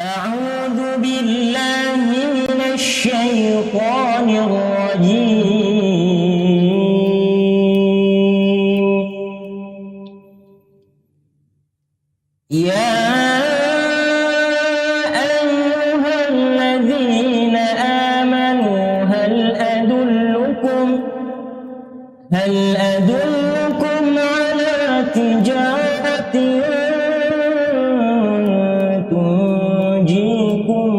أعوذ بالله من الشيطان الرجيم. يا أيها الذين آمنوا هل أدلكم على تجارة تنجيكم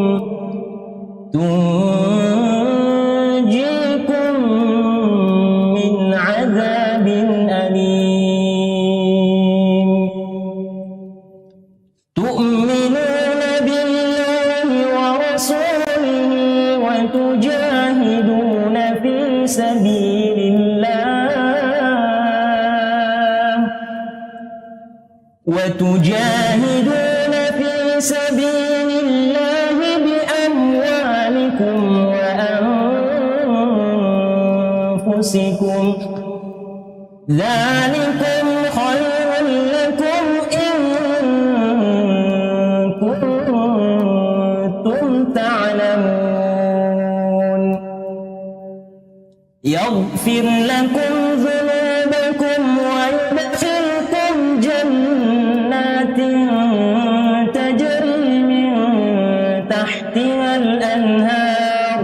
من عذاب أليم. تؤمنون بالله ورسوله وتجاهدون في سبيل الله بأموالكم وأنفسكم، ذلكم خير لكم إن كنتم تعلمون. يغفر لكم ذنوبكم ويدخلكم جنات تجري من تحتها الأنهار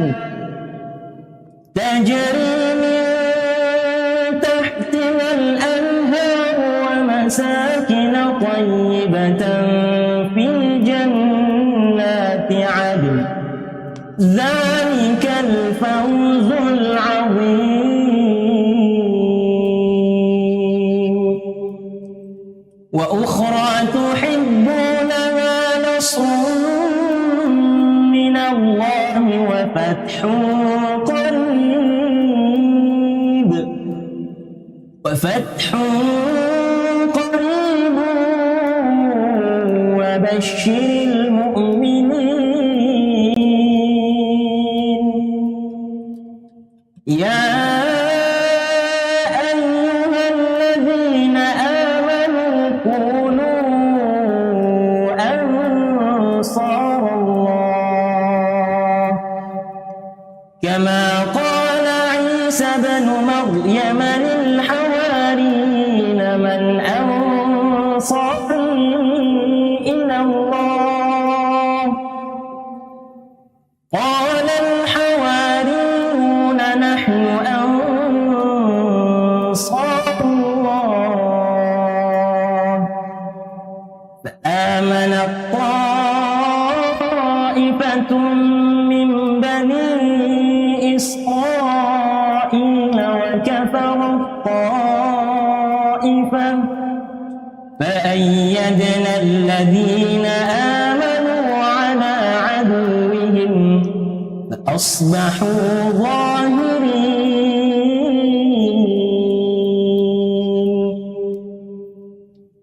ومساكن طيبة في جنات عدن، ذلك الفوز العظيم. وأخرى تحبونها نصر من الله وفتح قريب وبشر المؤمنين. يا أيها الذين آمنوا كونوا أنصار الله كما قال عيسى بن مريم للحواريين من أنصاري إلى الله؟ قال الحواريون نحن أنصار الله. فآمنت طائفة من بني إسرائيل وكفرت طائفة فأيدنا الذين آمنوا على عدوهم فأصبحوا ظاهرين.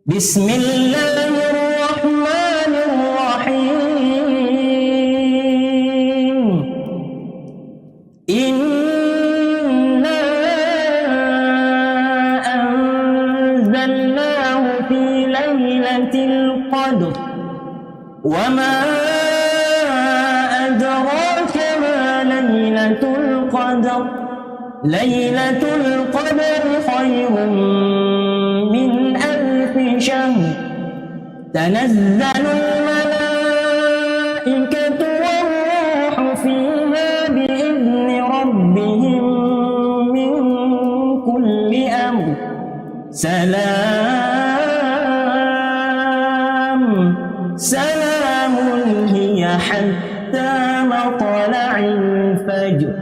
بسم الله الرحمن الرحيم. إنا أنزلناه في ليلة القدر وما أدراك ما ليلة القدر. ليلة القدر خير من 1000 شهر. تنزل الملائكة والروح فيها بإذن ربهم من كل أمر. سلام هي حتى مطلع الفجر.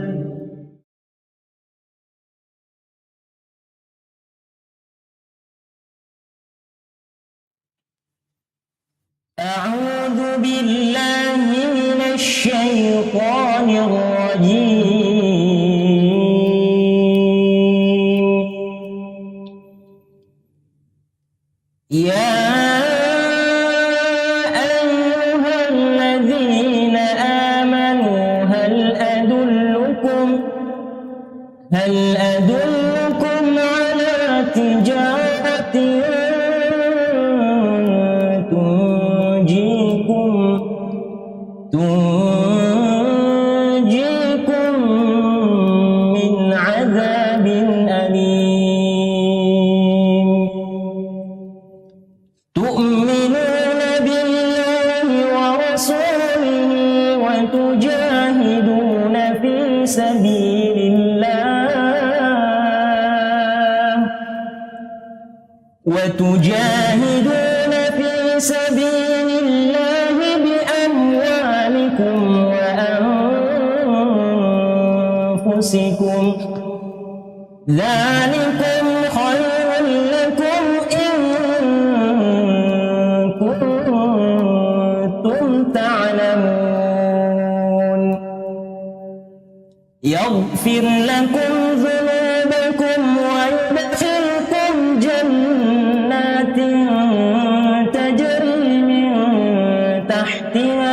أعوذ بالله من الشيطان الرجيم. يا أيها الذين آمنوا هل أدلكم على تجارة سبيل الله وتجاهدون في سبيل الله بأموالكم وأنفسكم ذلكم خير لكم إن كنتم تعلمون يغفر لكم ذنوبكم ويدخلكم جنات تجري من تحتها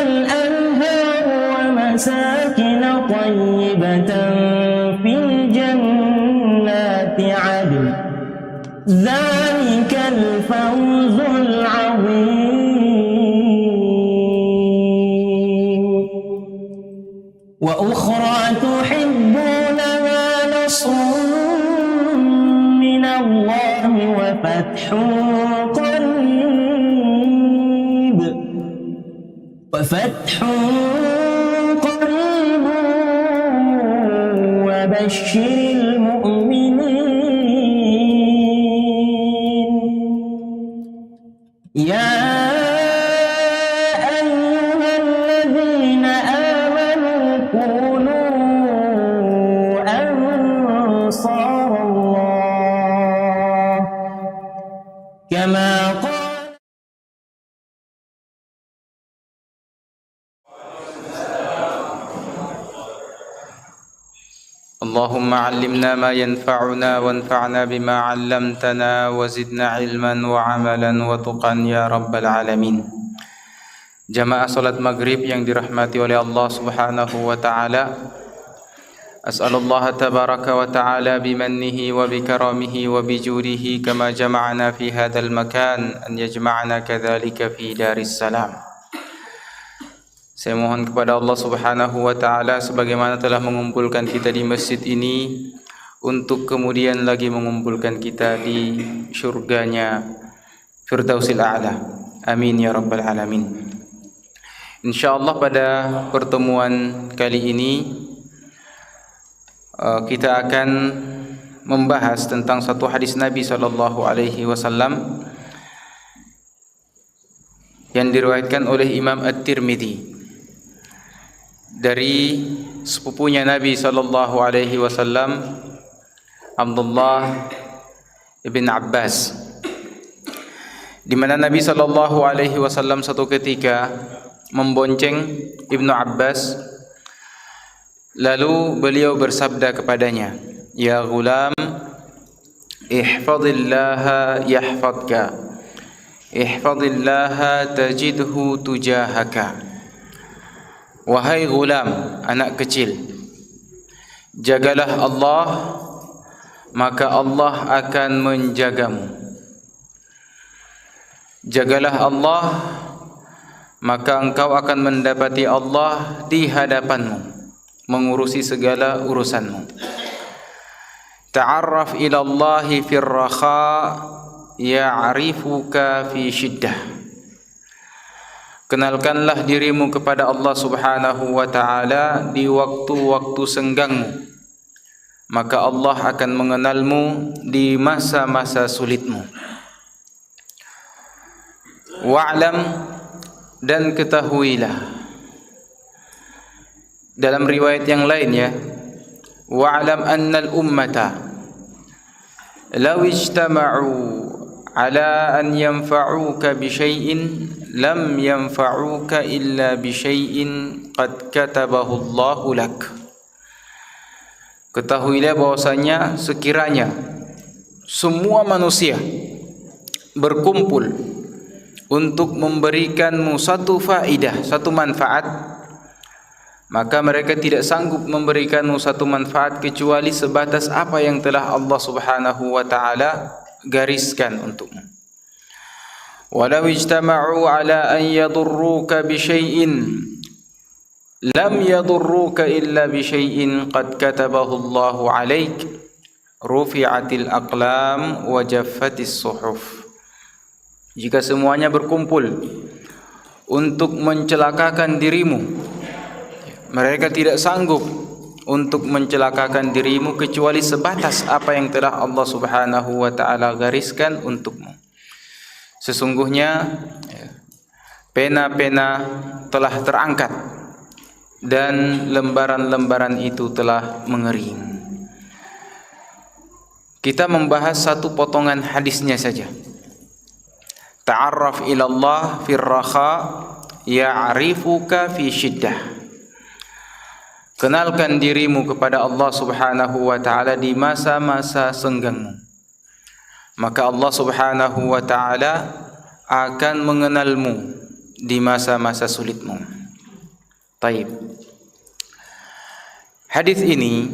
الأنهار ومساكن طيبة في جنات عدن ذلك الفوز العظيم وأخرى تحبونها نصر من الله وفتح قريب وبشر المؤمنين يا أيها الذين آمنوا كونوا أنصار الله كما قال اللهم علمنا ما ينفعنا وانفعنا بما علمتنا وزدنا علما وعملا وتقا ya rabbal alamin. Jamaah salat maghrib yang dirahmati oleh Allah Subhanahu wa taala. As'alullah tabaraka wa ta'ala bimannihi wa bikaramihi wa bijudihi kama jama'na fi hadzal makan an yajma'na kadzalika fi daris salam. Saya mohon kepada Allah Subhanahu wa taala sebagaimana telah mengumpulkan kita di masjid ini untuk kemudian lagi mengumpulkan kita di syurganya Firdausil A'la. Amin ya rabbal alamin. Insyaallah pada pertemuan kali ini kita akan membahas tentang satu hadis Nabi sallallahu alaihi wasallam yang diriwayatkan oleh Imam At-Tirmidzi dari sepupunya Nabi sallallahu alaihi wasallam Abdullah ibn Abbas, di mana Nabi sallallahu alaihi wasallam satu ketika membonceng Ibnu Abbas, lalu beliau bersabda kepadanya, "Ya ghulam, ihfazillaha yahfadka, ihfazillaha tajidhu tujahaka." Wahai gulam, anak kecil, jagalah Allah, maka Allah akan menjagamu. Jagalah Allah, maka engkau akan mendapati Allah di hadapanmu, mengurusi segala urusanmu. Ta'arraf ila Allahi fir rakha ya'rifuka fi syiddah. Kenalkanlah dirimu kepada Allah Subhanahu wa taala di waktu-waktu senggangmu, maka Allah akan mengenalmu di masa-masa sulitmu. Wa'lam, dan ketahuilah. Dalam riwayat yang lainnya, wa'lam annal ummata law ijtama'u ala an yanfa'uka bi syai'in lam yanfa'uka illa bi syai'in qad katabahu Allahu lak. Ketahuilah bahwasanya sekiranya semua manusia berkumpul untuk memberikanmu satu faidah, satu manfaat, maka mereka tidak sanggup memberikanmu satu manfaat kecuali sebatas apa yang telah Allah Subhanahu wa taala gariskan untukmu. Walau ijtama'u ala an yadurruka bi syai'in lam yadurruka illa bi syai'in qad katabahu Allahu 'alaik, rufi'atil aqlam wa jaffatis suhuf. jika semuanya berkumpul untuk mencelakakan dirimu, mereka tidak sanggup untuk mencelakakan dirimu kecuali sebatas apa yang telah Allah Subhanahu wa taala gariskan untukmu. Sesungguhnya pena-pena telah terangkat dan lembaran-lembaran itu telah mengering. Kita membahas satu potongan hadisnya saja. Ta'arraf ila Allah fir raha ya'rifuka fi syiddah. Kenalkan dirimu kepada Allah Subhanahu wa taala di masa-masa senggangmu, maka Allah Subhanahu wa taala akan mengenalmu di masa-masa sulitmu. Taib. Hadis ini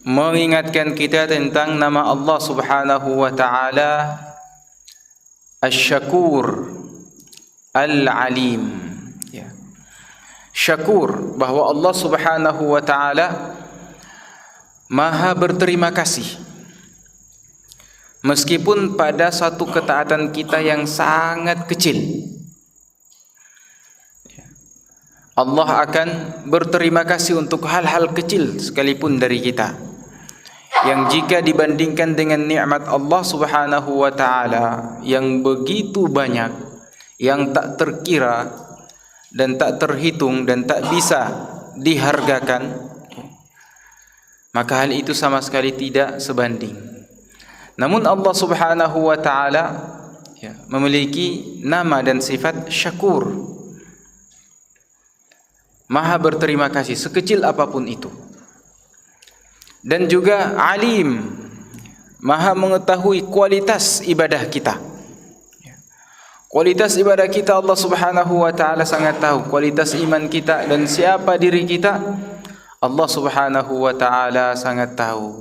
mengingatkan kita tentang nama Allah Subhanahu wa taala Asy-Syakur Al-Alim. Syakur, bahwa Allah Subhanahu wa taala Maha berterima kasih meskipun pada satu ketaatan kita yang sangat kecil. Allah akan berterima kasih untuk hal-hal kecil sekalipun dari kita, yang jika dibandingkan dengan nikmat Allah Subhanahu wa taala yang begitu banyak, yang tak terkira dan tak terhitung dan tak bisa dihargakan, maka hal itu sama sekali tidak sebanding. Namun Allah Subhanahu wa taala memiliki nama dan sifat Syakur, Maha berterima kasih sekecil apapun itu. Dan juga Alim, Maha mengetahui kualitas ibadah kita. Kualitas ibadah kita Allah Subhanahu wa taala sangat tahu. Kualitas iman kita dan siapa diri kita Allah Subhanahu wa taala sangat tahu.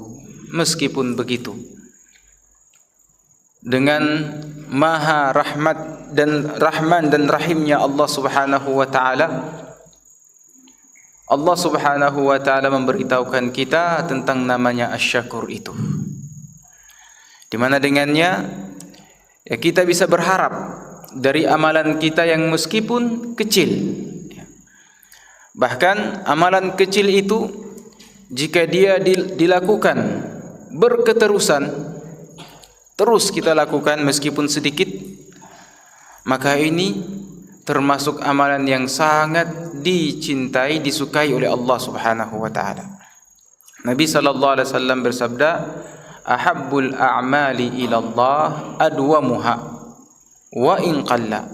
Meskipun begitu, dengan Maha rahmat dan rahman dan rahimnya Allah Subhanahu wa taala, Allah Subhanahu wa taala memberitahukan kita tentang namanya Asy-Syakur itu, di mana dengannya kita bisa berharap dari amalan kita yang meskipun kecil. Bahkan amalan kecil itu jika dia dilakukan berketerusan, terus kita lakukan meskipun sedikit, maka ini termasuk amalan yang sangat dicintai, disukai oleh Allah Subhanahu wa taala. Nabi sallallahu alaihi wasallam bersabda, "Ahabbul a'mali ila Allah adwamuha wa in qalla."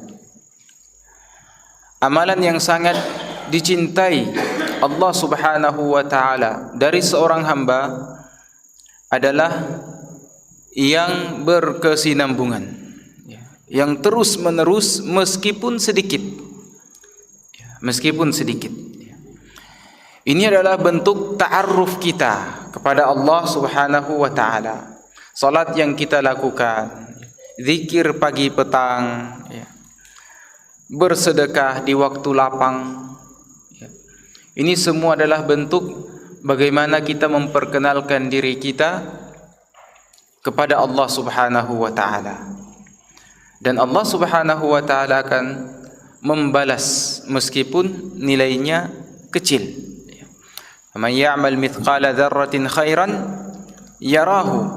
Amalan yang sangat dicintai Allah Subhanahu wa taala dari seorang hamba adalah yang berkesinambungan, yang terus menerus meskipun sedikit. Meskipun sedikit. Ini adalah bentuk ta'arruf kita kepada Allah Subhanahu wa taala. Salat yang kita lakukan, zikir pagi petang, bersedekah di waktu lapang, ini semua adalah bentuk bagaimana kita memperkenalkan diri kita kepada Allah Subhanahu wa taala. Dan Allah Subhanahu wa taala akan membalas meskipun nilainya kecil. Man ya'mal mithqala dzarratin khairan yarahu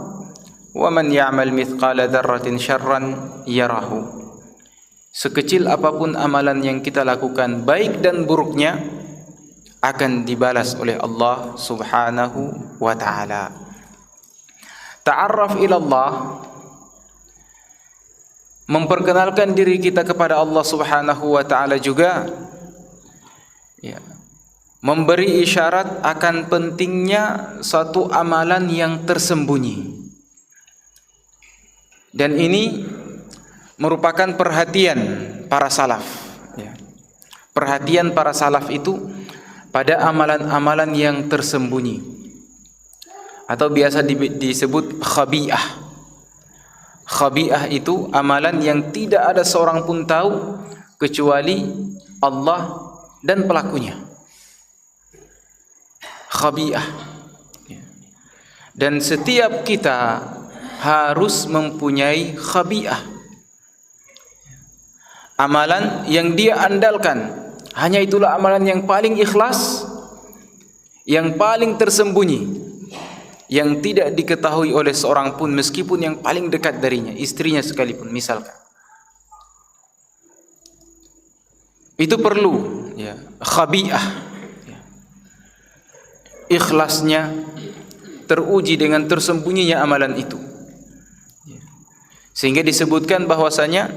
wa man ya'mal mithqala dzarratin syarran yarahu. Sekecil apapun amalan yang kita lakukan, baik dan buruknya, akan dibalas oleh Allah Subhanahu wa taala. Ta'arraf ila Allah, memperkenalkan diri kita kepada Allah Subhanahu wa taala juga memberi isyarat akan pentingnya satu amalan yang tersembunyi. Dan ini merupakan perhatian para salaf. Perhatian para salaf itu pada amalan-amalan yang tersembunyi, atau biasa disebut khabi'ah. Khabi'ah itu amalan yang tidak ada seorang pun tahu kecuali Allah dan pelakunya. Khabi'ah. Dan setiap kita harus mempunyai khabi'ah, amalan yang dia andalkan, hanya itulah amalan yang paling ikhlas, yang paling tersembunyi, yang tidak diketahui oleh seorang pun meskipun yang paling dekat darinya, istrinya sekalipun misalkan. Itu perlu ya, khabi'ah ya. Ikhlasnya teruji dengan tersembunyinya amalan itu ya. Sehingga disebutkan bahwasanya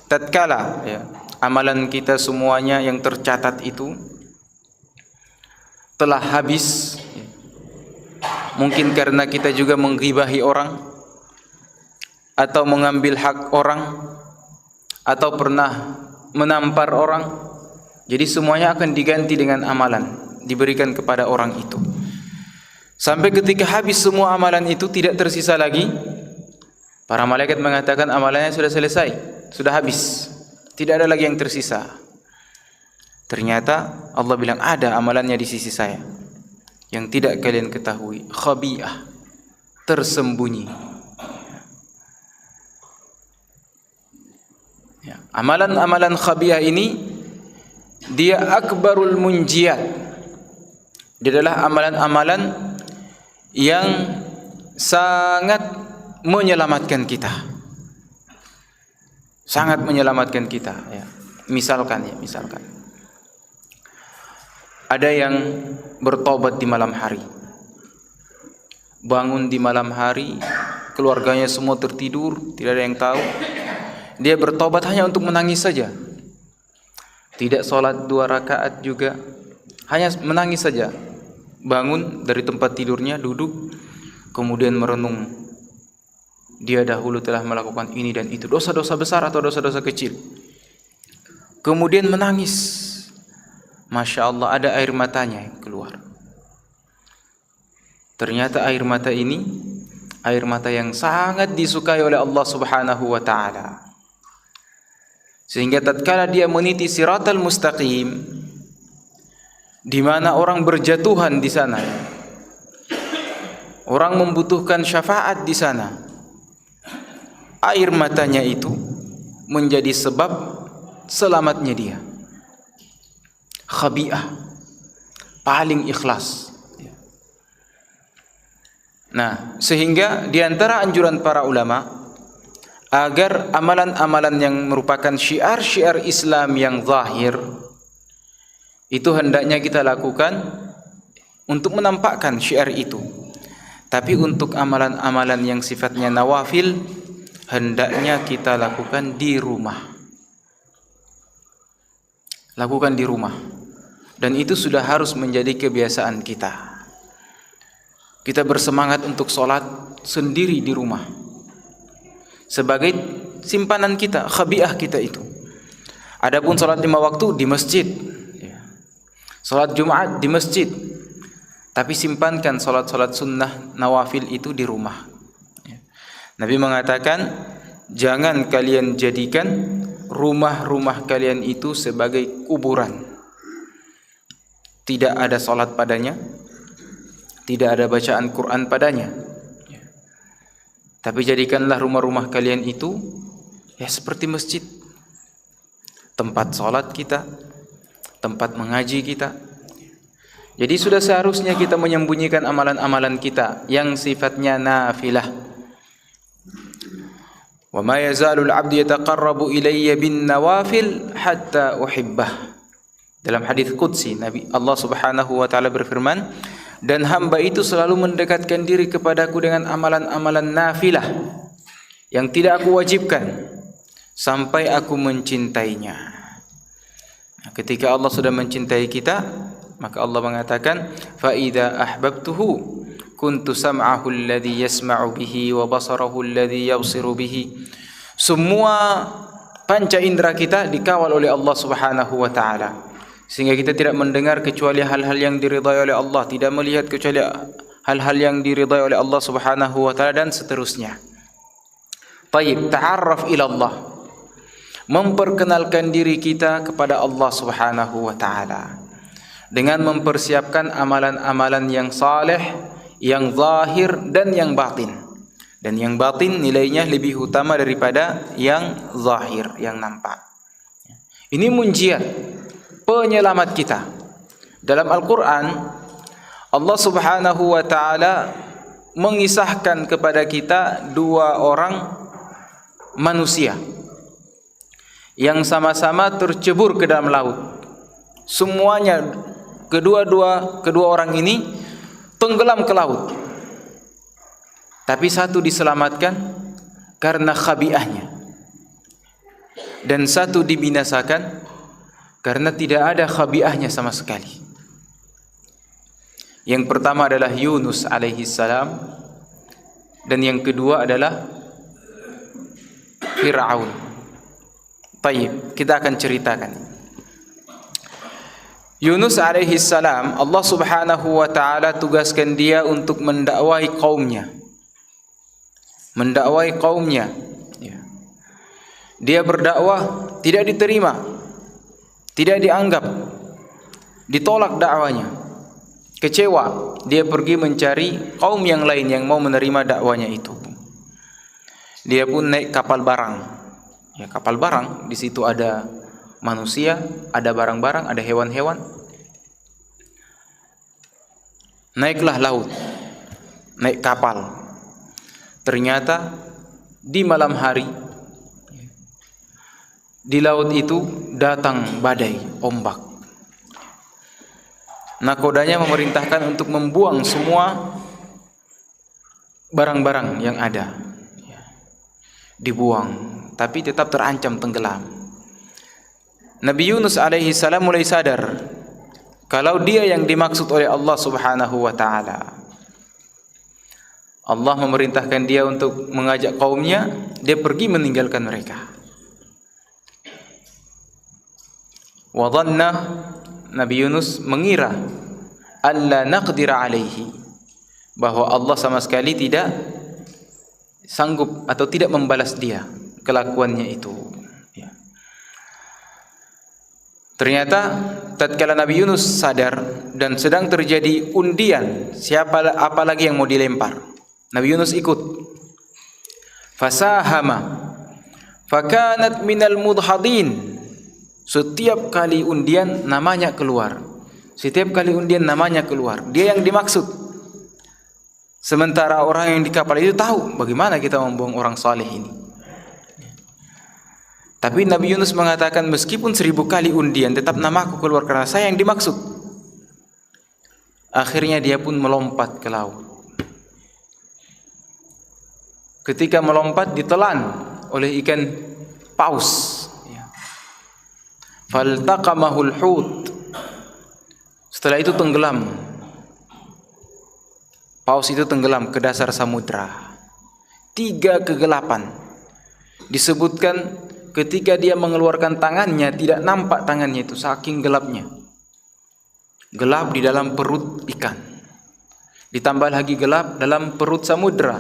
tatkala ya, amalan kita semuanya yang tercatat itu telah habis ya. Mungkin karena kita juga menggibahi orang, atau mengambil hak orang, atau pernah menampar orang, jadi semuanya akan diganti dengan amalan, diberikan kepada orang itu. Sampai ketika habis semua amalan itu, tidak tersisa lagi, para malaikat mengatakan amalannya sudah selesai, sudah habis, tidak ada lagi yang tersisa. Ternyata Allah bilang ada amalannya di sisi saya yang tidak kalian ketahui, khabi'ah, tersembunyi. Ya, amalan-amalan khabi'ah ini dia akbarul munjiyat. Dia adalah amalan-amalan yang sangat menyelamatkan kita. Sangat menyelamatkan kita ya. Misalkan ada yang bertobat di malam hari, bangun di malam hari, keluarganya semua tertidur, tidak ada yang tahu. Dia bertobat hanya untuk menangis saja, tidak sholat 2 rakaat juga, hanya menangis saja. Bangun dari tempat tidurnya, duduk, kemudian merenung, dia dahulu telah melakukan ini dan itu, dosa-dosa besar atau dosa-dosa kecil. Kemudian menangis, Masya Allah, ada air matanya yang keluar. Ternyata air mata ini air mata yang sangat disukai oleh Allah Subhanahu wa ta'ala. Sehingga tatkala dia meniti siratal mustaqim, di mana orang berjatuhan di sana, orang membutuhkan syafaat di sana, air matanya itu menjadi sebab selamatnya dia. Khabi'ah, paling ikhlas. Nah, sehingga di antara anjuran para ulama agar amalan-amalan yang merupakan syiar-syiar Islam yang zahir itu hendaknya kita lakukan untuk menampakkan syiar itu. Tapi untuk amalan-amalan yang sifatnya nawafil hendaknya kita lakukan di rumah. Lakukan di rumah. Dan itu sudah harus menjadi kebiasaan kita. Kita bersemangat untuk sholat sendiri di rumah, sebagai simpanan kita, khabi'ah kita itu. Adapun salat 5 waktu di masjid, salat Jumat di masjid, tapi simpankan salat-salat sunnah nawafil itu di rumah. Nabi mengatakan, jangan kalian jadikan rumah-rumah kalian itu sebagai kuburan. Tidak ada salat padanya, tidak ada bacaan Quran padanya. Tapi jadikanlah rumah-rumah kalian itu ya seperti masjid, tempat sholat kita, tempat mengaji kita. Jadi sudah seharusnya kita menyembunyikan amalan-amalan kita yang sifatnya nafilah. Wa ma yazalul 'abdu yataqarrabu ilayya bin nawafil hatta uhibbah. Dalam hadis qudsi Nabi Allah Subhanahu wa taala berfirman, dan hamba itu selalu mendekatkan diri kepadaku dengan amalan-amalan nafilah yang tidak aku wajibkan sampai aku mencintainya. Nah, ketika Allah sudah mencintai kita, maka Allah mengatakan, fa idza ahbabtuhu kuntu sam'ahu alladhi yasma'u bihi wa basarahu alladhi yabsiru bihi. Semua panca indera kita dikawal oleh Allah Subhanahu wa taala, sehingga kita tidak mendengar kecuali hal-hal yang diridai oleh Allah, tidak melihat kecuali hal-hal yang diridai oleh Allah Subhanahu wa taala, dan seterusnya. Taib, ta'arraf ila Allah, memperkenalkan diri kita kepada Allah Subhanahu wa taala dengan mempersiapkan amalan-amalan yang saleh, yang zahir dan yang batin. Dan yang batin nilainya lebih utama daripada yang zahir, yang nampak. Ini munjiat, penyelamat kita. Dalam Al-Quran, Allah Subhanahu wa ta'ala mengisahkan kepada kita dua orang manusia yang sama-sama tercebur ke dalam laut. Semuanya, kedua orang ini tenggelam ke laut. Tapi satu diselamatkan karena khabiahnya, dan satu dibinasakan karena tidak ada khabiahnya sama sekali. Yang pertama adalah Yunus alaihi salam, dan yang kedua adalah Fir'aun. Baik, kita akan ceritakan. Yunus alaihi salam, Allah Subhanahu wa ta'ala tugaskan dia untuk mendakwai kaumnya. Mendakwai kaumnya. Dia berdakwah, tidak diterima, tidak dianggap, ditolak dakwanya. Kecewa, dia pergi mencari kaum yang lain yang mau menerima dakwanya itu. Dia pun naik kapal barang. Ya, kapal barang, di situ ada manusia, ada barang-barang, ada hewan-hewan. Naiklah laut, naik kapal. Ternyata di malam hari di laut itu datang badai, ombak. Nakodanya memerintahkan untuk membuang semua barang-barang yang ada. Dibuang, tapi tetap terancam tenggelam. Nabi Yunus alaihi salam mulai sadar kalau dia yang dimaksud oleh Allah Subhanahu wa ta'ala. Allah memerintahkan dia untuk mengajak kaumnya, dia pergi meninggalkan mereka. Wa dhanna, Nabi Yunus mengira alla naqdira alaihi, bahwa Allah sama sekali tidak sanggup atau tidak membalas dia kelakuannya itu. Ternyata tatkala Nabi Yunus sadar dan sedang terjadi undian apa lagi yang mau dilempar, Nabi Yunus ikut. Fasahama fakanat minal mudhadin. Setiap kali undian namanya keluar. Setiap kali undian namanya keluar. Dia yang dimaksud. Sementara orang yang di kapal itu tahu bagaimana kita membuang orang saleh ini. Tapi Nabi Yunus mengatakan meskipun 1000 kali undian tetap namaku keluar karena saya yang dimaksud. Akhirnya dia pun melompat ke laut. Ketika melompat ditelan oleh ikan paus. Faltaqamahul hut. Setelah itu tenggelam. Paus itu tenggelam ke dasar samudra. 3 kegelapan. Disebutkan ketika dia mengeluarkan tangannya tidak nampak tangannya itu saking gelapnya. Gelap di dalam perut ikan. Ditambah lagi gelap dalam perut samudra.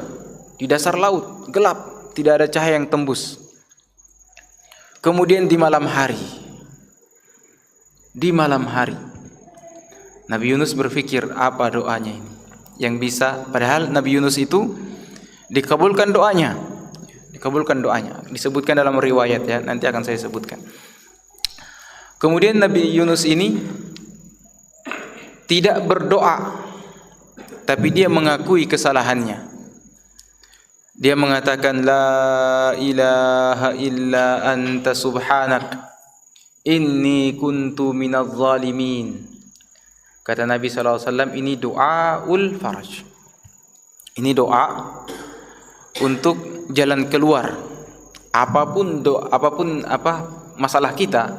Di dasar laut gelap, tidak ada cahaya yang tembus. Kemudian di malam hari. Di malam hari Nabi Yunus berpikir apa doanya ini yang bisa, padahal Nabi Yunus itu dikabulkan doanya. Dikabulkan doanya. Disebutkan dalam riwayat ya, nanti akan saya sebutkan. Kemudian Nabi Yunus ini tidak berdoa, tapi dia mengakui kesalahannya. Dia mengatakan la ilaha illa anta subhanak inni kuntu minadh zalimin. Kata Nabi SAW, ini doaul faraj. Ini doa untuk jalan keluar. Apapun masalah kita,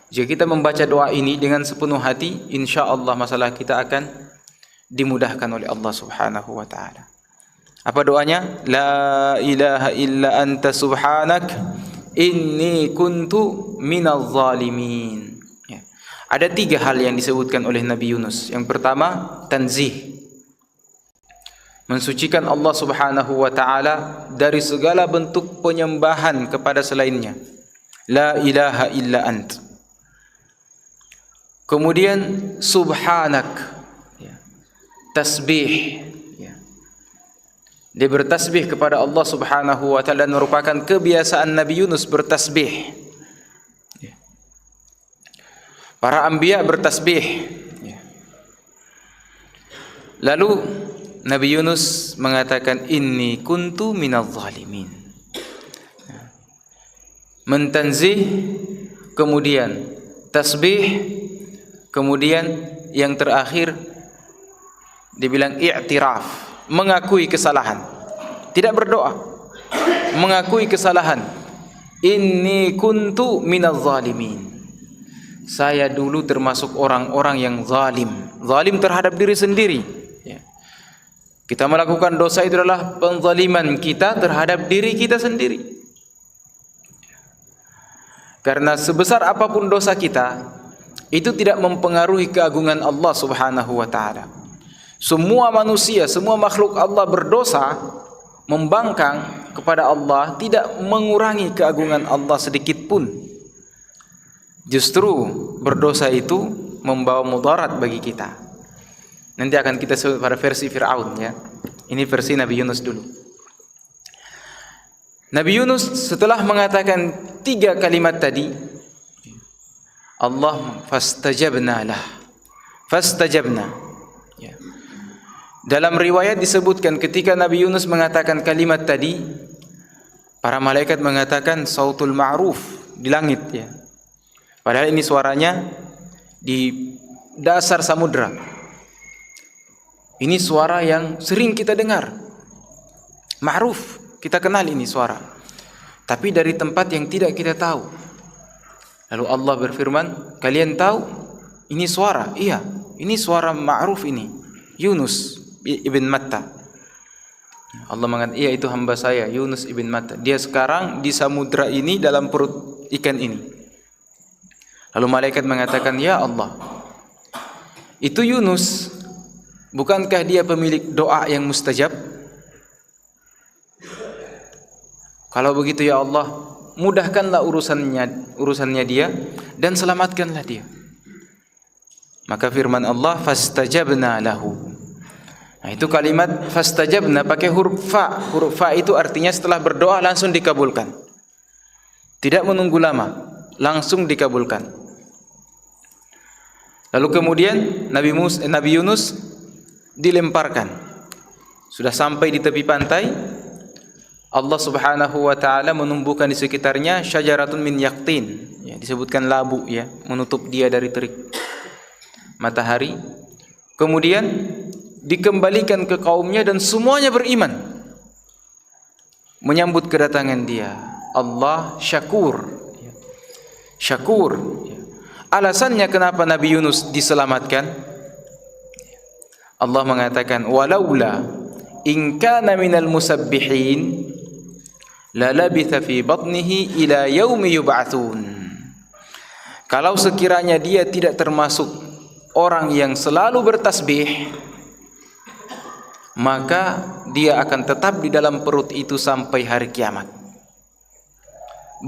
jika kita membaca doa ini dengan sepenuh hati, insya-Allah masalah kita akan dimudahkan oleh Allah Subhanahu wa ta'ala. Apa doanya? La ilaha illa anta subhanak inni kuntu minadh zalimin. Ya. Ada 3 hal yang disebutkan oleh Nabi Yunus. Yang pertama, tanzih. Mensucikan Allah Subhanahu wa ta'ala dari segala bentuk penyembahan kepada selainnya. La ilaha illa ant. Kemudian subhanak. Ya. Tasbih. Dia bertasbih kepada Allah Subhanahu wa ta'ala, dan merupakan kebiasaan Nabi Yunus bertasbih. Para anbiya bertasbih. Lalu Nabi Yunus mengatakan, inni kuntu minadh zalimin. Mentanzih, kemudian tasbih, kemudian yang terakhir dibilang i'tiraf, mengakui kesalahan. Tidak berdoa, mengakui kesalahan. Inni kuntu minadh zalimin. Saya dulu termasuk orang-orang yang zalim. Zalim terhadap diri sendiri. Kita melakukan dosa itu adalah penzaliman kita terhadap diri kita sendiri. Karena sebesar apapun dosa kita, itu tidak mempengaruhi keagungan Allah Subhanahu wa taala. Semua manusia, semua makhluk Allah berdosa, membangkang kepada Allah, tidak mengurangi keagungan Allah sedikit pun. Justru berdosa itu membawa mudarat bagi kita. Nanti akan kita sebut pada versi Fir'aun, ya. Ini versi Nabi Yunus dulu. Nabi Yunus setelah mengatakan 3 kalimat tadi, Allah fastajabna lah. Fastajabna. Ya. Dalam riwayat disebutkan ketika Nabi Yunus mengatakan kalimat tadi, para malaikat mengatakan sautul ma'ruf di langit, ya. Padahal ini suaranya di dasar samudra. Ini suara yang sering kita dengar. Ma'ruf, kita kenal ini suara. Tapi dari tempat yang tidak kita tahu. Lalu Allah berfirman, kalian tahu ini suara? Iya, ini suara Ma'ruf ini. Yunus ibn Matta. Allah mengatakan, iya itu hamba saya, Yunus ibn Matta. Dia sekarang di samudra ini dalam perut ikan ini. Lalu malaikat mengatakan, ya Allah, itu Yunus, bukankah dia pemilik doa yang mustajab? Kalau begitu ya Allah, mudahkanlah urusannya dia dan selamatkanlah dia. Maka firman Allah, fastajabna lahu. Nah, itu kalimat fastajabna pakai huruf fa. Huruf fa itu artinya setelah berdoa langsung dikabulkan. Tidak menunggu lama, langsung dikabulkan. Lalu kemudian Nabi Yunus dilemparkan. Sudah sampai di tepi pantai, Allah Subhanahu wa taala menumbuhkan di sekitarnya syajaratun min yaqtin, ya, disebutkan labu, ya, menutup dia dari terik matahari. Kemudian dikembalikan ke kaumnya dan semuanya beriman menyambut kedatangan dia. Allah syakur. Syakur. Alasannya kenapa Nabi Yunus diselamatkan? Allah mengatakan, walaula in kana minal musabbihin la labitha fi batnihi ila yaumi yub'atsun. Kalau sekiranya dia tidak termasuk orang yang selalu bertasbih, maka dia akan tetap di dalam perut itu sampai hari kiamat.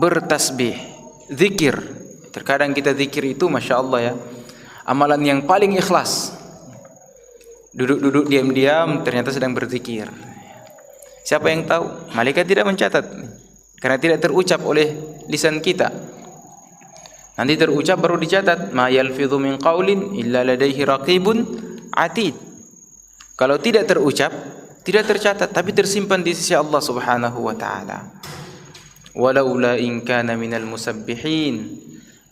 Bertasbih, zikir. Terkadang kita zikir itu, masya Allah, ya, amalan yang paling ikhlas. Duduk-duduk diam-diam ternyata sedang berzikir. Siapa yang tahu? Malaikat tidak mencatat karena tidak terucap oleh lisan kita. Nanti terucap baru dicatat. Ma yalfidhu min qaulin illa ladaihi raqibun atid. Kalau tidak terucap, tidak tercatat, tapi tersimpan di sisi Allah Subhanahu wa taala. Walaula in kana minal musabbihin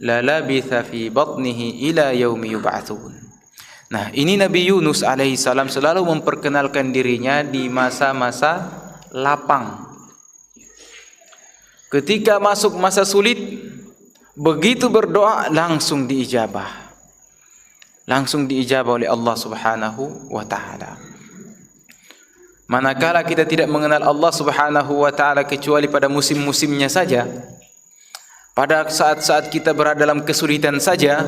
la labitha fi batnihi ila yaumi yub'atsun. Nah, ini Nabi Yunus alaihi salam selalu memperkenalkan dirinya di masa-masa lapang. Ketika masuk masa sulit, begitu berdoa langsung diijabah. Langsung diijabah oleh Allah Subhanahu wa taala. Manakala kita tidak mengenal Allah Subhanahu wa taala kecuali pada musim-musimnya saja, pada saat-saat kita berada dalam kesulitan saja,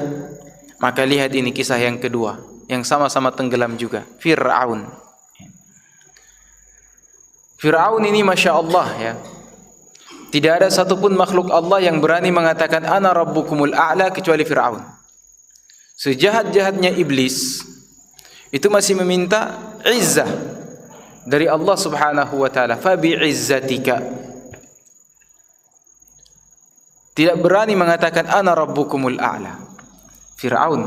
maka lihat ini kisah yang kedua yang sama-sama tenggelam juga, Fir'aun. Fir'aun ini masya Allah, ya, tidak ada satupun makhluk Allah yang berani mengatakan ana rabbukumul a'la kecuali Fir'aun. Sejahat-jahatnya iblis itu masih meminta izzah dari Allah Subhanahu wa taala, fa bi izzatika. Tidak berani mengatakan ana rabbukumul a'la. Fir'aun,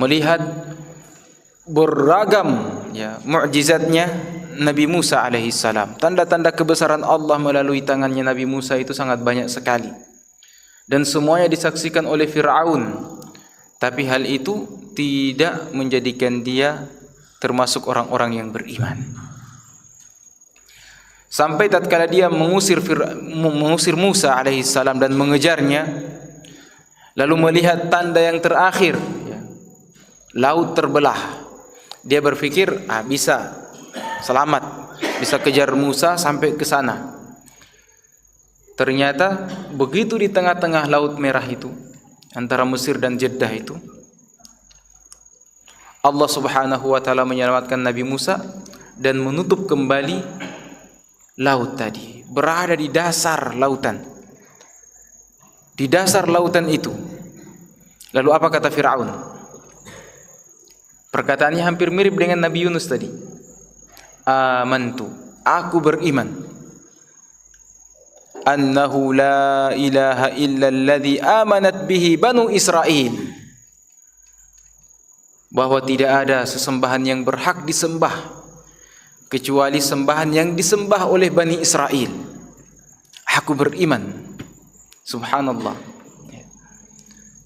melihat beragam mukjizatnya Nabi Musa alaihissalam. Tanda-tanda kebesaran Allah melalui tangannya Nabi Musa itu sangat banyak sekali, dan semuanya disaksikan oleh Fir'aun. Tapi hal itu tidak menjadikan dia termasuk orang-orang yang beriman. Sampai tatkala dia mengusir Musa alaihissalam dan mengejarnya, lalu melihat tanda yang terakhir, laut terbelah. Dia berpikir, bisa selamat, bisa kejar Musa sampai ke sana. Ternyata begitu di tengah-tengah Laut Merah itu, antara Mesir dan Jeddah itu, Allah Subhanahu wa taala menyelamatkan Nabi Musa dan menutup kembali laut tadi, berada di dasar lautan. Di dasar lautan itu. Lalu apa kata Fir'aun? Perkataannya hampir mirip dengan Nabi Yunus tadi. Amantu, aku beriman. Annahu la ilaha illa alladhi amanat bihi banu Israel. Bahwa tidak ada sesembahan yang berhak disembah kecuali sembahan yang disembah oleh Bani Israel. Aku beriman. Subhanallah.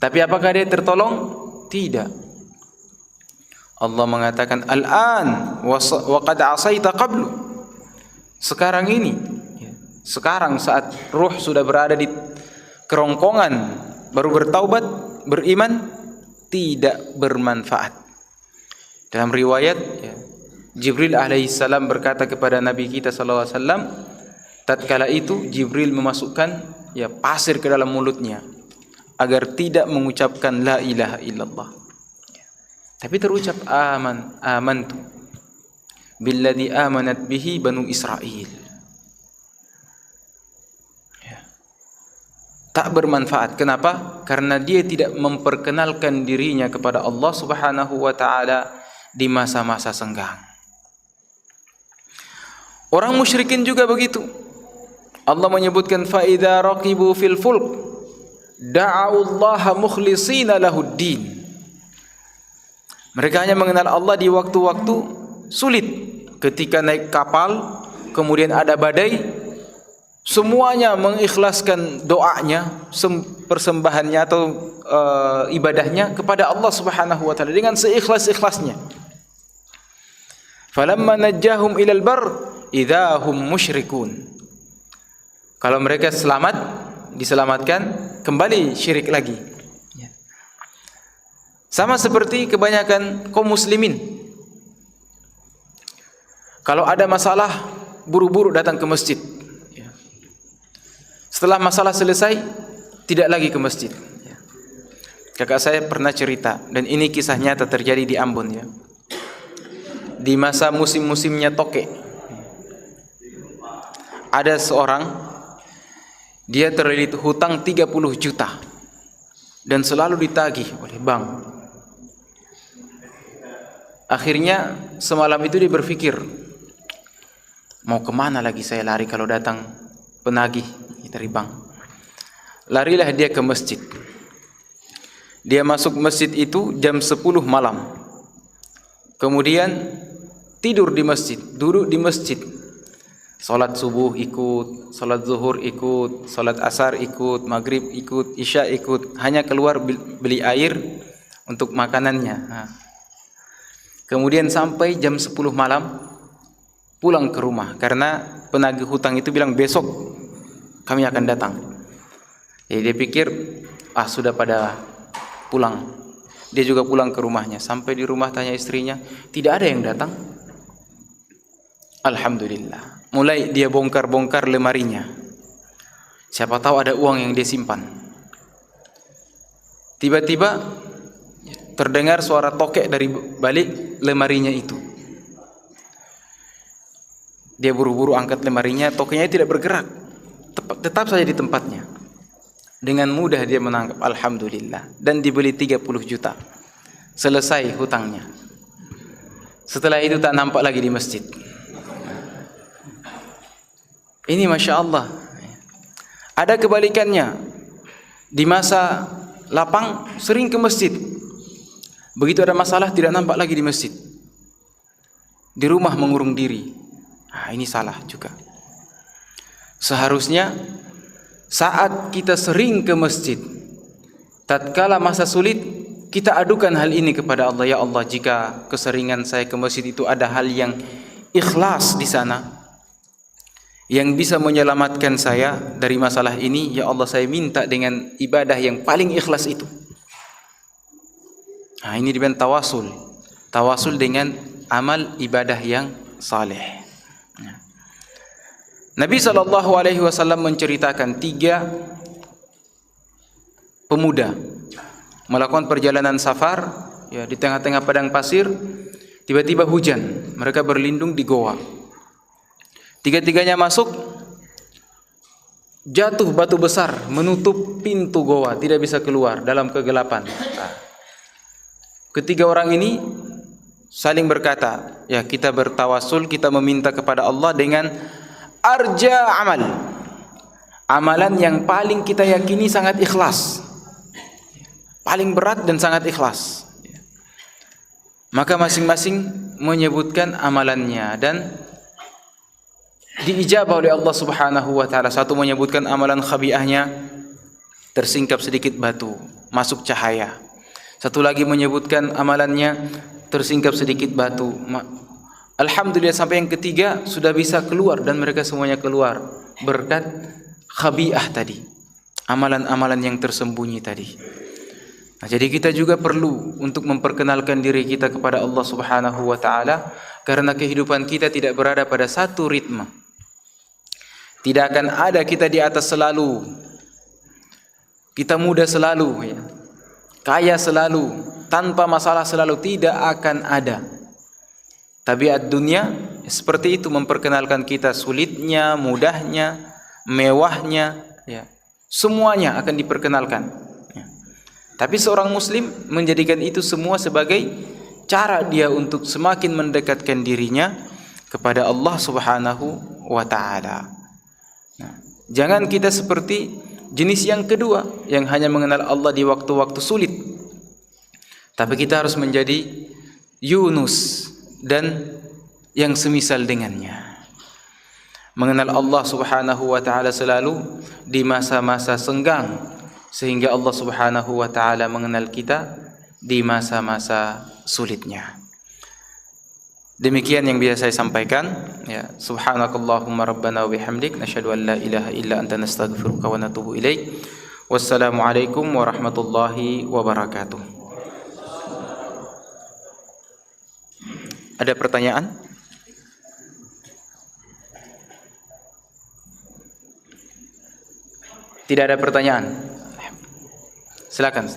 Tapi apakah dia tertolong? Tidak. Allah mengatakan, Al-an wa qad asaita qablu. Sekarang ini, sekarang saat ruh sudah berada di kerongkongan, baru bertaubat, beriman, tidak bermanfaat. Dalam riwayat, Jibril alaihissalam berkata kepada Nabi kita sallallahu alaihi wasallam, tatkala itu Jibril memasukkan pasir ke dalam mulutnya agar tidak mengucapkan la ilaha illallah. Tapi terucap amantu billadzi amanat bihi banu Israel. Tak bermanfaat. Kenapa? Karena dia tidak memperkenalkan dirinya kepada Allah Subhanahu wa taala di masa-masa senggang. Orang musyrikin juga begitu. Allah menyebutkan fa idza raqibu fil fulk da'allaha mukhlishina lahuddin. Mereka hanya mengenal Allah di waktu-waktu sulit. Ketika naik kapal, kemudian ada badai, semuanya mengikhlaskan doanya, persembahannya atau ibadahnya kepada Allah Subhanahu wa taala dengan seikhlas-ikhlasnya. Falamma najjahum ilal bar idza hum musyrikun. Kalau mereka selamat, diselamatkan, kembali syirik lagi. Sama seperti kebanyakan kaum muslimin. Kalau ada masalah, buru-buru datang ke masjid. Setelah masalah selesai, tidak lagi ke masjid. Kakak saya pernah cerita, dan ini kisah nyata terjadi di Ambon ya. Di masa musim-musimnya tokek, ada seorang, dia terlilit hutang 30 juta dan selalu ditagih oleh bank. Akhirnya semalam itu dia berpikir, mau kemana lagi saya lari kalau datang penagih dari bank. Larilah dia ke masjid. Dia masuk masjid itu jam 10 malam. Kemudian tidur di masjid, duduk di masjid. Salat subuh ikut, salat zuhur ikut, salat asar ikut, maghrib ikut, isya ikut. Hanya keluar beli air untuk makanannya. Kemudian sampai jam 10 malam pulang ke rumah, karena penagih hutang itu bilang besok kami akan datang. Jadi dia pikir sudah pada pulang. Dia juga pulang ke rumahnya. Sampai di rumah tanya istrinya, tidak ada yang datang. Alhamdulillah. Mulai dia bongkar-bongkar lemarinya. Siapa tahu ada uang yang dia simpan. Tiba-tiba terdengar suara tokek dari balik lemarinya itu. Dia buru-buru angkat lemarinya, tokeknya tidak bergerak. Tetap saja di tempatnya. Dengan mudah dia menangkap, alhamdulillah, dan dibeli 30 juta. Selesai hutangnya. Setelah itu tak nampak lagi di masjid. Ini Masya Allah. Ada kebalikannya. Di masa lapang, sering ke masjid. Begitu ada masalah tidak nampak lagi di masjid. Di rumah mengurung diri. Nah, ini salah juga. Seharusnya saat kita sering ke masjid, tatkala masa sulit, kita adukan hal ini kepada Allah. Ya Allah, jika keseringan saya ke masjid itu ada hal yang ikhlas di sana, yang bisa menyelamatkan saya dari masalah ini, ya Allah, saya minta dengan ibadah yang paling ikhlas itu. Nah, ini disebut tawasul. Tawasul dengan amal ibadah yang saleh. Nabi SAW menceritakan 3 pemuda melakukan perjalanan safar, ya, di tengah-tengah padang pasir, tiba-tiba hujan. Mereka berlindung di goa. 3-tiganya masuk, jatuh batu besar menutup pintu goa, tidak bisa keluar dalam kegelapan. Ketiga orang ini saling berkata, ya, kita bertawasul, kita meminta kepada Allah dengan arja amal, amalan yang paling kita yakini sangat ikhlas, paling berat dan sangat ikhlas. Maka masing-masing menyebutkan amalannya dan diijabah oleh Allah Subhanahu wa taala. Satu menyebutkan amalan khabiahnya, tersingkap sedikit batu, masuk cahaya. Satu lagi menyebutkan amalannya, tersingkap sedikit batu. Alhamdulillah sampai yang ketiga sudah bisa keluar, dan mereka semuanya keluar berkat khabiah tadi, amalan-amalan yang tersembunyi tadi. Nah, jadi kita juga perlu untuk memperkenalkan diri kita kepada Allah Subhanahu wa taala, karena kehidupan kita tidak berada pada satu ritme. Tidak akan ada kita di atas selalu, kita muda selalu, ya, kaya selalu, tanpa masalah selalu, tidak akan ada. Tabiat dunia seperti itu, memperkenalkan kita sulitnya, mudahnya, mewahnya, ya, semuanya akan diperkenalkan. Ya. Tapi seorang muslim menjadikan itu semua sebagai cara dia untuk semakin mendekatkan dirinya kepada Allah Subhanahu wa taala. Nah, jangan kita seperti jenis yang kedua yang hanya mengenal Allah di waktu-waktu sulit. Tapi kita harus menjadi Yunus dan yang semisal dengannya, mengenal Allah Subhanahu wa taala selalu di masa-masa senggang, sehingga Allah Subhanahu wa taala mengenal kita di masa-masa sulitnya. Demikian yang bisa saya sampaikan, ya. Subhanakallahumma rabbana wa bihamdik, nasyhadu an la ilaha illa anta, nastaghfiruka wa natubu ilaik. Wassalamualaikum warahmatullahi wabarakatuh. Ada pertanyaan? Tidak ada pertanyaan. Silakan.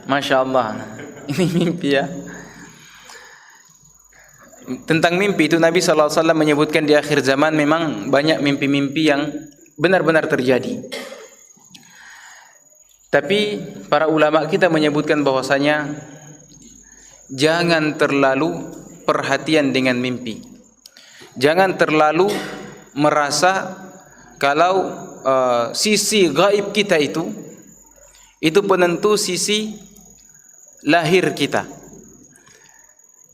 Masya Allah, ini mimpi, ya. Tentang mimpi itu Nabi SAW menyebutkan di akhir zaman memang banyak mimpi-mimpi yang benar-benar terjadi. Tapi para ulama kita menyebutkan bahwasanya jangan terlalu perhatian dengan mimpi. Jangan terlalu merasa kalau sisi gaib kita itu penentu sisi lahir kita.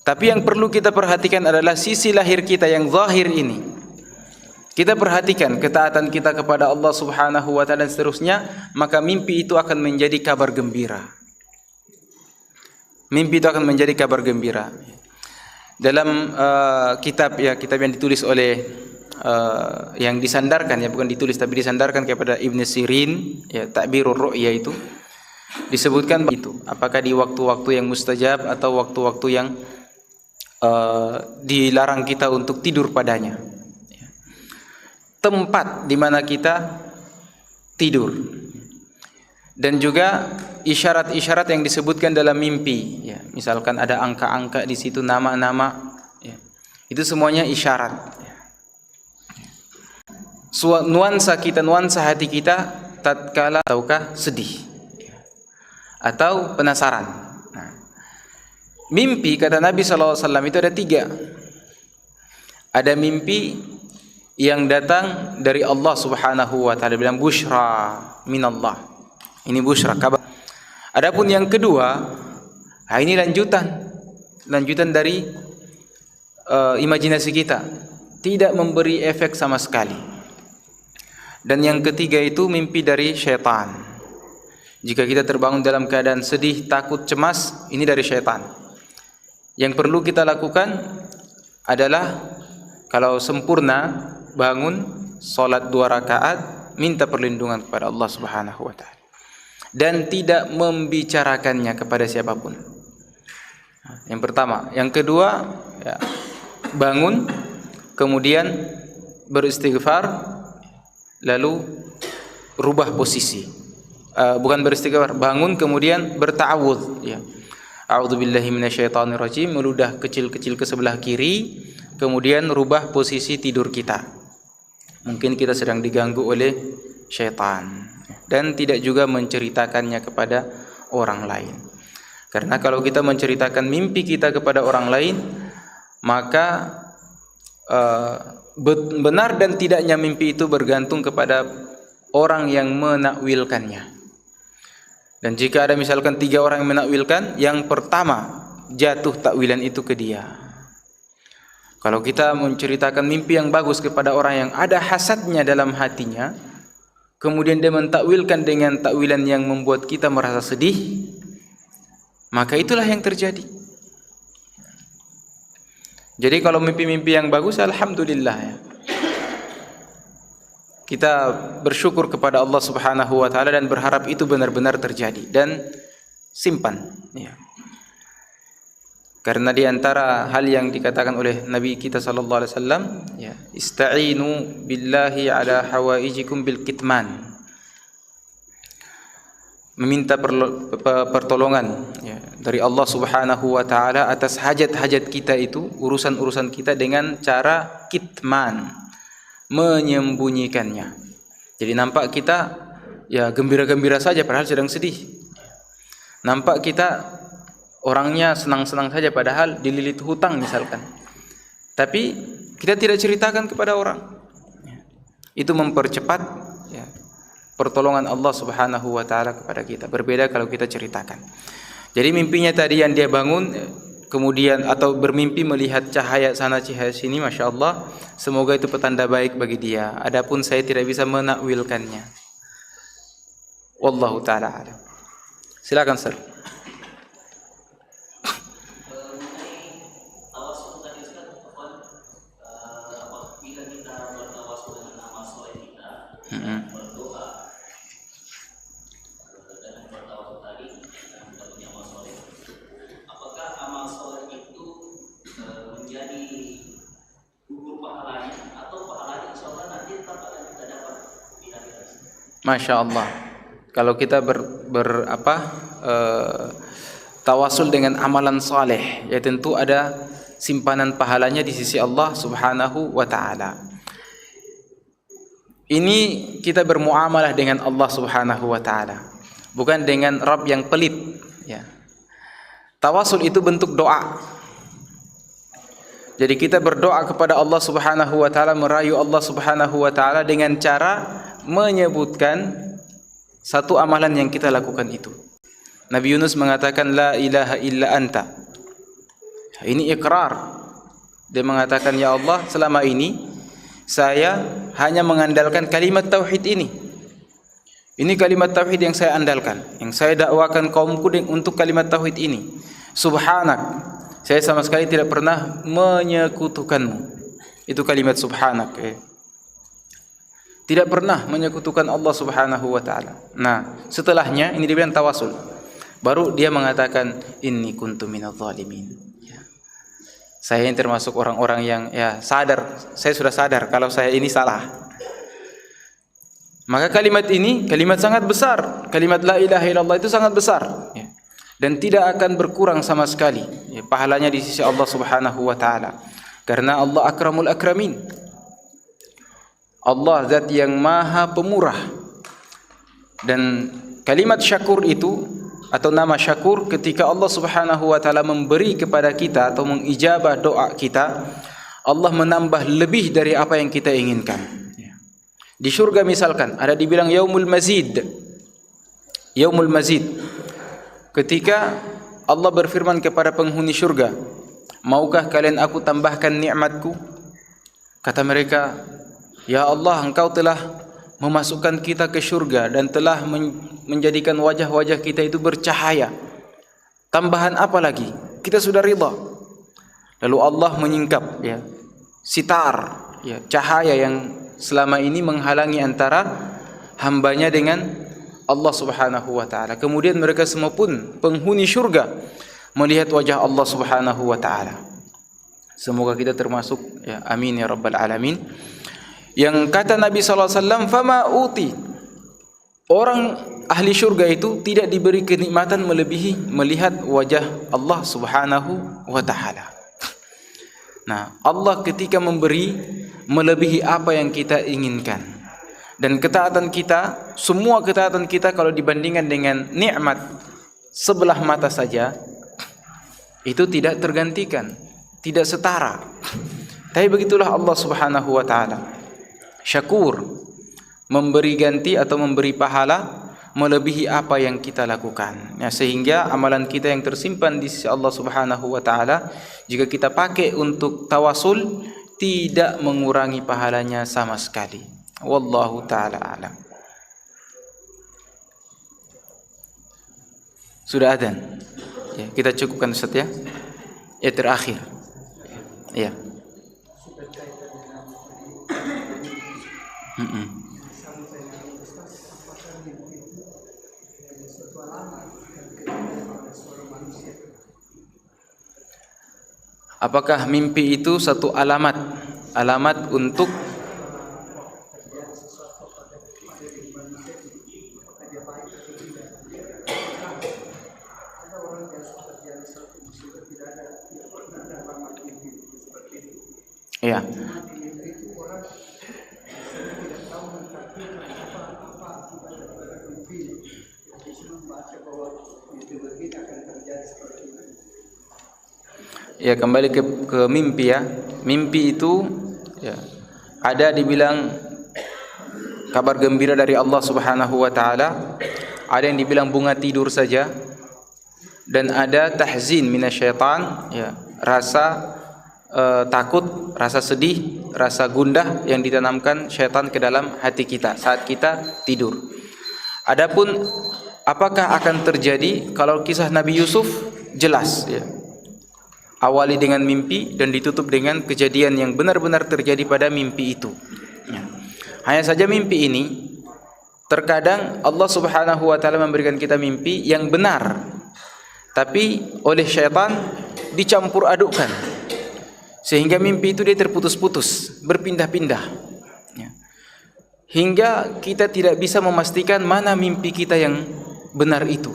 Tapi yang perlu kita perhatikan adalah sisi lahir kita yang zahir ini. Kita perhatikan ketaatan kita kepada Allah Subhanahu wa taala dan seterusnya, maka mimpi itu akan menjadi kabar gembira. Mimpi itu akan menjadi kabar gembira. Dalam kitab yang ditulis oleh yang disandarkan, ya, bukan ditulis tapi disandarkan kepada Ibn Sirin, ya, Ta'birur Ru'ya, itu disebutkan itu, apakah di waktu-waktu yang mustajab atau waktu-waktu yang dilarang kita untuk tidur padanya. Tempat di mana kita tidur, dan juga isyarat-isyarat yang disebutkan dalam mimpi, ya, misalkan ada angka-angka di situ, nama-nama, ya, itu semuanya isyarat. Nuansa kita, nuansa hati kita tatkala ataukah sedih atau penasaran. Nah, Mimpi kata Nabi SAW itu ada 3. Ada mimpi yang datang dari Allah Subhanahu wa taala, bilang busyra minallah. Ini busyra, kabar. Adapun yang kedua, ini lanjutan dari imajinasi kita, tidak memberi efek sama sekali. Dan yang ketiga itu mimpi dari syaitan. Jika kita terbangun dalam keadaan sedih, takut, cemas, ini dari syaitan. Yang perlu kita lakukan adalah kalau sempurna bangun, salat 2 rakaat, minta perlindungan kepada Allah Subhanahu wa taala. Dan tidak membicarakannya kepada siapapun. Yang pertama, yang kedua, ya, bangun, kemudian beristighfar, lalu rubah posisi. Bukan beristighfar, bangun kemudian berta'awudz, ya. A'udzubillahi minasyaitonirrajim, meludah kecil-kecil ke sebelah kiri, kemudian rubah posisi tidur kita. Mungkin kita sedang diganggu oleh syaitan, dan tidak juga menceritakannya kepada orang lain. Karena kalau kita menceritakan mimpi kita kepada orang lain, maka benar dan tidaknya mimpi itu bergantung kepada orang yang menakwilkannya. Dan jika ada misalkan 3 orang yang menakwilkan, yang pertama jatuh takwilan itu ke dia. Kalau kita menceritakan mimpi yang bagus kepada orang yang ada hasadnya dalam hatinya, kemudian dia mentakwilkan dengan takwilan yang membuat kita merasa sedih, maka itulah yang terjadi. Jadi kalau mimpi-mimpi yang bagus, alhamdulillah, ya. Kita bersyukur kepada Allah Subhanahu wa taala dan berharap itu benar-benar terjadi, dan simpan, ya. Karena di antara hal yang dikatakan oleh Nabi kita sallallahu alaihi wasallam, ya, ista'inu billahi ala hawaijikum bil kitman. Meminta pertolongan, ya, dari Allah Subhanahu wa taala atas hajat-hajat kita itu, urusan-urusan kita, dengan cara kitman, menyembunyikannya. Jadi nampak kita ya gembira-gembira saja padahal sedang sedih. Nampak kita orangnya senang-senang saja padahal dililit hutang misalkan. Tapi kita tidak ceritakan kepada orang. Itu mempercepat, ya, pertolongan Allah Subhanahu wa taala kepada kita. Berbeda kalau kita ceritakan. Jadi mimpinya tadi yang dia bangun, kemudian atau bermimpi melihat cahaya sana cahaya sini, Masya Allah, semoga itu petanda baik bagi dia. Adapun saya tidak bisa menakwilkannya. Wallahu ta'ala alam. Silakan, Sir. Masya Allah. Kalau kita tawasul dengan amalan saleh, ya tentu ada simpanan pahalanya di sisi Allah Subhanahu wa taala. Ini kita bermuamalah dengan Allah Subhanahu wa taala, bukan dengan Rabb yang pelit, ya. Tawasul itu bentuk doa. Jadi kita berdoa kepada Allah Subhanahu wa taala, merayu Allah Subhanahu wa taala dengan cara menyebutkan satu amalan yang kita lakukan itu. Nabi Yunus mengatakan la ilaha illa anta. Ini ikrar. Dia mengatakan, ya Allah, selama ini saya hanya mengandalkan kalimat tauhid ini. Ini kalimat tauhid yang saya andalkan, yang saya dakwakan kaumku untuk kalimat tauhid ini. Subhanak, saya sama sekali tidak pernah menyekutukanmu. Itu kalimat subhanak, ya. Tidak pernah menyekutukan Allah Subhanahu wa taala. Nah, setelahnya ini dibilang tawasul. Baru dia mengatakan inni kuntu minadz zalimin. Ya. Saya ini termasuk orang-orang yang sadar, saya sudah sadar kalau saya ini salah. Maka kalimat ini kalimat sangat besar. Kalimat la ilaha illallah itu sangat besar, ya. Dan tidak akan berkurang sama sekali, ya, pahalanya di sisi Allah Subhanahu wa taala. Karena Allah akramul akramin. Allah zat yang maha pemurah. Dan kalimat syakur itu atau nama syakur ketika Allah Subhanahu wa taala memberi kepada kita atau mengijabah doa kita, Allah menambah lebih dari apa yang kita inginkan. Di surga misalkan ada dibilang yaumul mazid. Yaumul mazid. Ketika Allah berfirman kepada penghuni surga, "Maukah kalian aku tambahkan nikmatku?" Kata mereka, "Ya Allah, Engkau telah memasukkan kita ke surga dan telah menjadikan wajah-wajah kita itu bercahaya. Tambahan apa lagi? Kita sudah ridha." Lalu Allah menyingkap sitar, cahaya yang selama ini menghalangi antara hambanya dengan Allah Subhanahu wa taala. Kemudian mereka semua pun penghuni surga melihat wajah Allah Subhanahu wa taala. Semoga kita termasuk, amin ya rabbal alamin. Yang kata Nabi SAW, "Fama uti." Orang ahli surga itu tidak diberi kenikmatan melebihi melihat wajah Allah Subhanahu wa taala. Nah, Allah ketika memberi melebihi apa yang kita inginkan. Dan ketaatan kita, semua ketaatan kita kalau dibandingkan dengan nikmat sebelah mata saja, itu tidak tergantikan, tidak setara. Tapi begitulah Allah Subhanahu wa taala. Syakur, memberi ganti atau memberi pahala melebihi apa yang kita lakukan. Sehingga amalan kita yang tersimpan di sisi Allah Subhanahu wa taala, jika kita pakai untuk tawasul, tidak mengurangi pahalanya sama sekali. Wallahu taala alam. Sudah adzan. Kita cukupkan Ustaz ya. Terakhir. Ya. Apakah mimpi itu satu alamat untuk ya. Ya, kembali ke mimpi ya. Mimpi itu ada dibilang kabar gembira dari Allah Subhanahu wa taala, ada yang dibilang bunga tidur saja, dan ada tahzin minasyaitan, rasa takut, rasa sedih, rasa gundah yang ditanamkan syaitan ke dalam hati kita saat kita tidur. Adapun apakah akan terjadi kalau kisah Nabi Yusuf jelas awali dengan mimpi dan ditutup dengan kejadian yang benar-benar terjadi pada mimpi itu. Hanya saja mimpi ini terkadang Allah Subhanahu wa taala memberikan kita mimpi yang benar, tapi oleh syaitan dicampur adukkan sehingga mimpi itu dia terputus-putus, berpindah-pindah, hingga kita tidak bisa memastikan mana mimpi kita yang benar itu.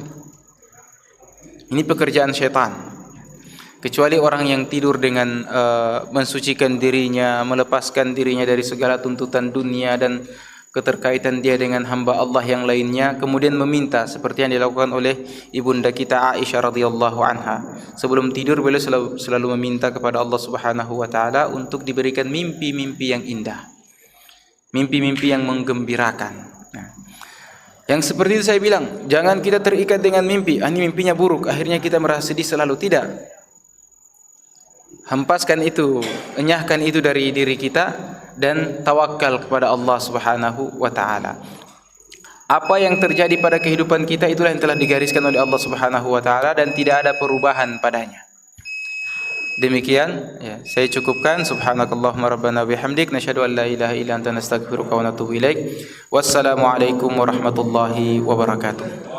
Ini pekerjaan syaitan. Kecuali orang yang tidur dengan mensucikan dirinya, melepaskan dirinya dari segala tuntutan dunia dan keterkaitan dia dengan hamba Allah yang lainnya, kemudian meminta seperti yang dilakukan oleh ibunda kita Aisyah radhiyallahu anha. Sebelum tidur beliau selalu meminta kepada Allah Subhanahu wa taala untuk diberikan mimpi-mimpi yang indah, mimpi-mimpi yang menggembirakan. Yang seperti itu saya bilang, jangan kita terikat dengan mimpi. Ini mimpinya buruk, akhirnya kita merasa sedih selalu. Tidak. Hempaskan itu, enyahkan itu dari diri kita dan tawakal kepada Allah Subhanahu wa taala. Apa yang terjadi pada kehidupan kita itulah yang telah digariskan oleh Allah Subhanahu wa taala dan tidak ada perubahan padanya. Demikian saya cukupkan. Subhanakallahumma rabbana bihamdik nasyhadu an la ilaha illa anta nastaghfiruka wa natubu ilaik. Wassalamualaikum warahmatullahi wabarakatuh.